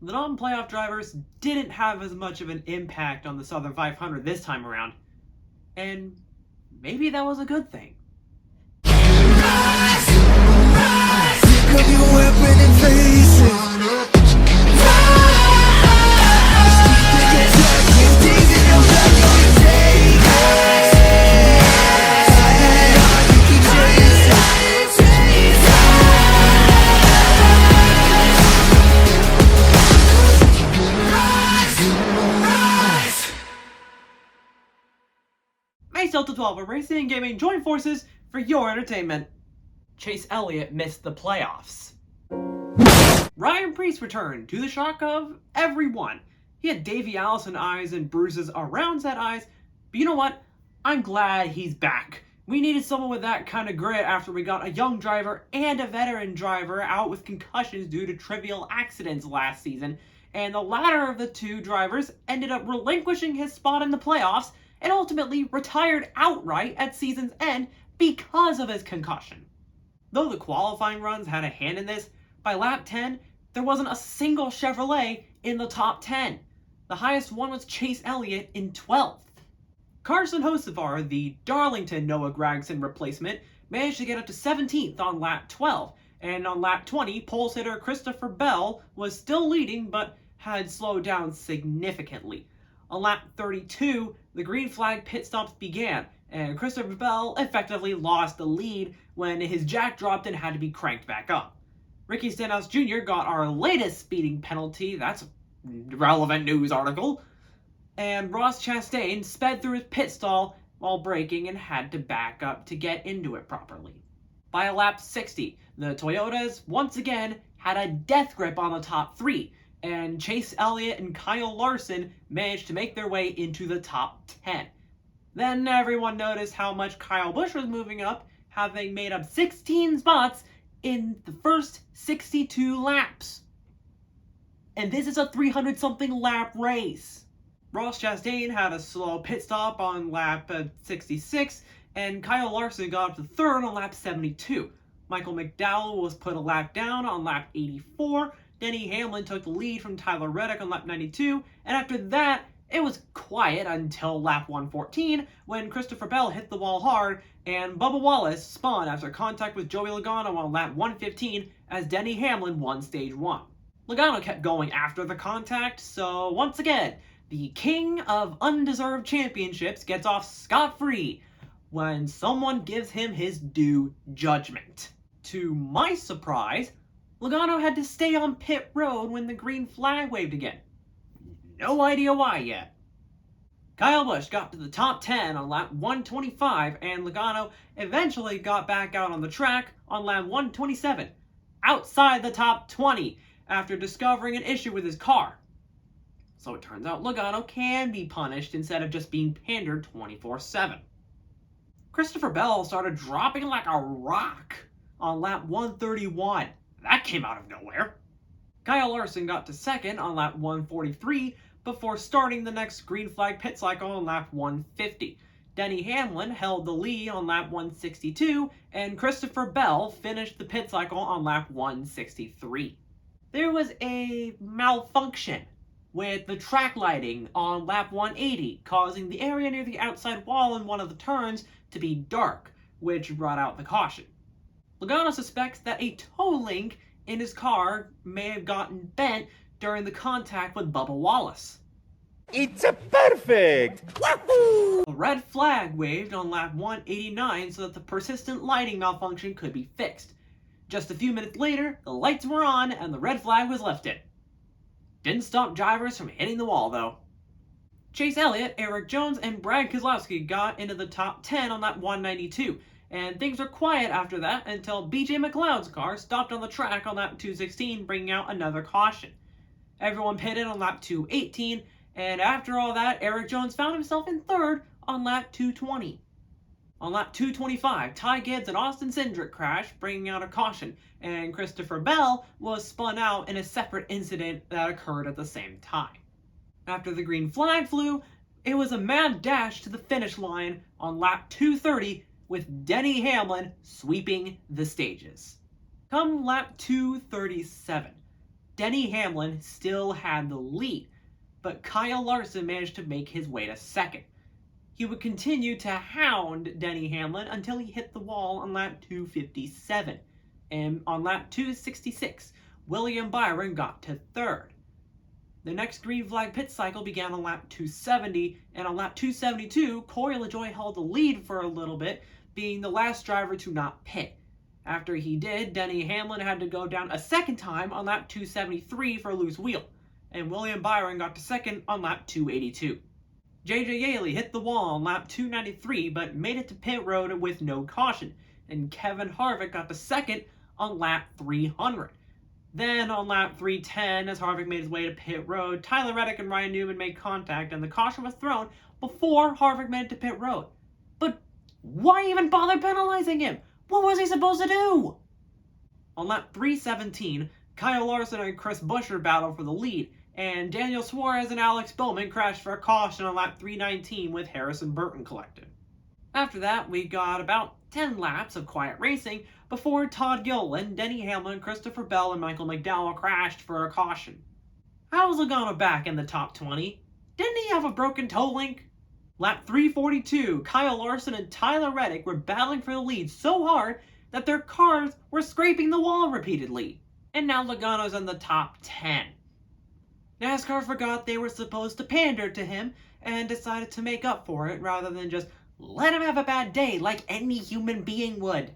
the non-playoff drivers didn't have as much of an impact on the Southern 500 this time around, and maybe that was a good thing. Rise, rise, pick up your weapon and face it. Mace Delta 12, a racing and gaming joint forces for your entertainment. Chase Elliott missed the playoffs. Ryan Preece returned, to the shock of everyone. He had Davey Allison eyes and bruises around said eyes, but you know what? I'm glad he's back. We needed someone with that kind of grit after we got a young driver and a veteran driver out with concussions due to trivial accidents last season, and the latter of the two drivers ended up relinquishing his spot in the playoffs and ultimately retired outright at season's end because of his concussion. Though the qualifying runs had a hand in this, by lap 10, there wasn't a single Chevrolet in the top 10. The highest one was Chase Elliott in 12th. Carson Hocevar, the Darlington Noah Gragson replacement, managed to get up to 17th on lap 12, and on lap 20, pole sitter Christopher Bell was still leading but had slowed down significantly. On lap 32, the green flag pit stops began, and Christopher Bell effectively lost the lead when his jack dropped and had to be cranked back up. Ricky Stenhouse Jr. got our latest speeding penalty, that's a relevant news article, and Ross Chastain sped through his pit stall while braking and had to back up to get into it properly. By lap 60, the Toyotas once again had a death grip on the top three, and Chase Elliott and Kyle Larson managed to make their way into the top 10. Then everyone noticed how much Kyle Busch was moving up, having made up 16 spots in the first 62 laps. And this is a 300-something lap race. Ross Chastain had a slow pit stop on lap 66, and Kyle Larson got up to third on lap 72. Michael McDowell was put a lap down on lap 84. Denny Hamlin took the lead from Tyler Reddick on lap 92, and after that, it was quiet until lap 114 when Christopher Bell hit the wall hard and Bubba Wallace spun after contact with Joey Logano on lap 115 as Denny Hamlin won stage 1. Logano kept going after the contact, so once again, the king of undeserved championships gets off scot-free when someone gives him his due judgment. To my surprise, Logano had to stay on pit road when the green flag waved again. No idea why yet. Kyle Busch got to the top 10 on lap 125, and Logano eventually got back out on the track on lap 127, outside the top 20 after discovering an issue with his car. So it turns out Logano can be punished instead of just being pandered 24/7. Christopher Bell started dropping like a rock on lap 131. That came out of nowhere. Kyle Larson got to second on lap 143 before starting the next green flag pit cycle on lap 150. Denny Hamlin held the lead on lap 162, and Christopher Bell finished the pit cycle on lap 163. There was a malfunction with the track lighting on lap 180, causing the area near the outside wall in one of the turns to be dark, which brought out the caution. Logano suspects that a toe link in his car may have gotten bent during the contact with Bubba Wallace. It's a perfect! Wahoo! A red flag waved on lap 189 so that the persistent lighting malfunction could be fixed. Just a few minutes later, the lights were on and the red flag was lifted. Didn't stop drivers from hitting the wall though. Chase Elliott, Eric Jones, and Brad Keselowski got into the top 10 on lap 192, and things were quiet after that until BJ McLeod's car stopped on the track on lap 216, bringing out another caution. Everyone pitted on lap 218, and after all that, Eric Jones found himself in third on lap 220. On lap 225, Ty Gibbs and Austin Cindric crashed, bringing out a caution, and Christopher Bell was spun out in a separate incident that occurred at the same time. After the green flag flew, it was a mad dash to the finish line on lap 230 with Denny Hamlin sweeping the stages. Come lap 237, Denny Hamlin still had the lead, but Kyle Larson managed to make his way to second. He would continue to hound Denny Hamlin until he hit the wall on lap 257, and on lap 266, William Byron got to third. The next green flag pit cycle began on lap 270, and on lap 272, Corey LaJoie held the lead for a little bit, being the last driver to not pit. After he did, Denny Hamlin had to go down a second time on lap 273 for a loose wheel, and William Byron got to second on lap 282. JJ Yeley hit the wall on lap 293 but made it to pit road with no caution, and Kevin Harvick got to second on lap 300. Then on lap 310, as Harvick made his way to pit road, Tyler Reddick and Ryan Newman made contact and the caution was thrown before Harvick made it to pit road. But why even bother penalizing him? What was he supposed to do? On lap 317, Kyle Larson and Chris Buescher battled for the lead, and Daniel Suarez and Alex Bowman crashed for a caution on lap 319 with Harrison Burton collected. After that, we got about 10 laps of quiet racing before Todd Gilliland, Denny Hamlin, Christopher Bell, and Michael McDowell crashed for a caution. How was Logano back in the top 20? Didn't he have a broken toe link? Lap 342, Kyle Larson and Tyler Reddick were battling for the lead so hard that their cars were scraping the wall repeatedly. And now Logano's in the top 10. NASCAR forgot they were supposed to pander to him and decided to make up for it rather than just let him have a bad day like any human being would.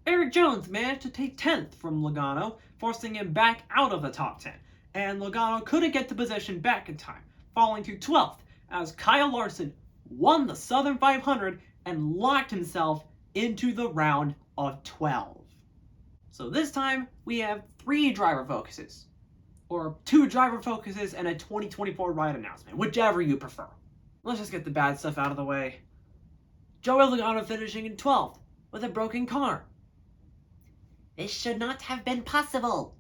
Erik Jones managed to take 10th from Logano, forcing him back out of the top 10, and Logano couldn't get the position back in time, falling to 12th as Kyle Larson won the Southern 500 and locked himself into the round of 12. So this time we have 3 driver focuses, or 2 driver focuses and a 2024 ride announcement, whichever you prefer. Let's just get the bad stuff out of the way. Joey Logano finishing in 12th with a broken car. This should not have been possible.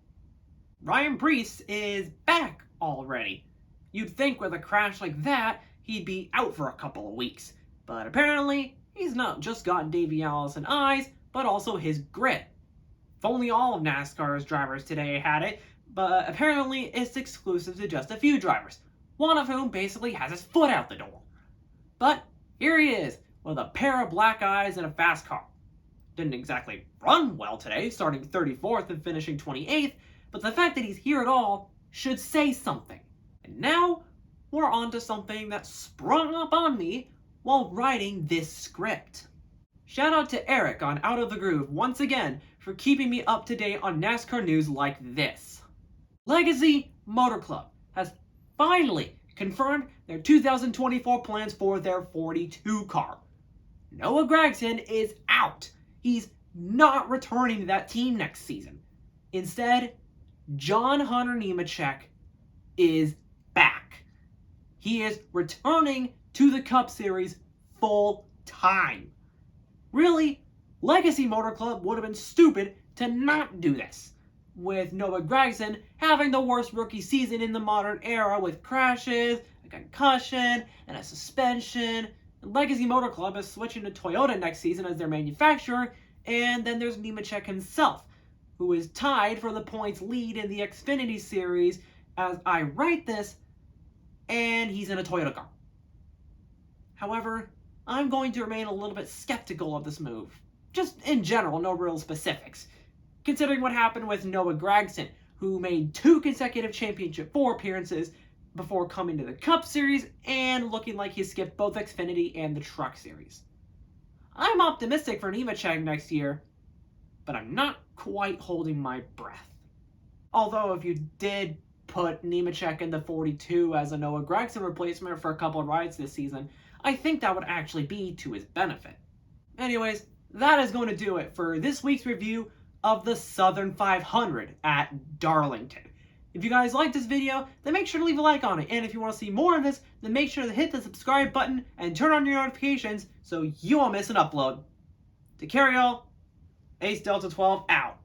Ryan Preece is back already. You'd think with a crash like that, he'd be out for a couple of weeks. But apparently, he's not just got Davey Allison eyes, but also his grit. If only all of NASCAR's drivers today had it, but apparently it's exclusive to just a few drivers, one of whom basically has his foot out the door. But here he is, with a pair of black eyes and a fast car. Didn't exactly run well today, starting 34th and finishing 28th, but the fact that he's here at all should say something. And now, we're on to something that sprung up on me while writing this script. Shout out to Eric on Out of the Groove once again for keeping me up to date on NASCAR news like this. Legacy Motor Club has finally confirmed their 2024 plans for their 42 car. Noah Gragson is out. He's not returning to that team next season. Instead, John Hunter Nemechek is back. He is returning to the Cup Series full time. Really, Legacy Motor Club would have been stupid to not do this, with Noah Gragson having the worst rookie season in the modern era with crashes, a concussion, and a suspension. Legacy Motor Club is switching to Toyota next season as their manufacturer, and then there's Nemechek himself, who is tied for the points lead in the Xfinity Series as I write this, and he's in a Toyota car. However, I'm going to remain a little bit skeptical of this move. Just in general, no real specifics. Considering what happened with Noah Gragson, who made 2 consecutive Championship 4 appearances before coming to the Cup Series and looking like he skipped both Xfinity and the Truck Series. I'm optimistic for Nemechek next year, but I'm not quite holding my breath. Although if you did put Nemechek in the 42 as a Noah Gragson replacement for a couple of rides this season, I think that would actually be to his benefit. Anyways, that is going to do it for this week's review of the Southern 500 at Darlington. If you guys liked this video, then make sure to leave a like on it. And if you want to see more of this, then make sure to hit the subscribe button and turn on your notifications so you won't miss an upload. Take care, y'all. Ace Delta 12 out.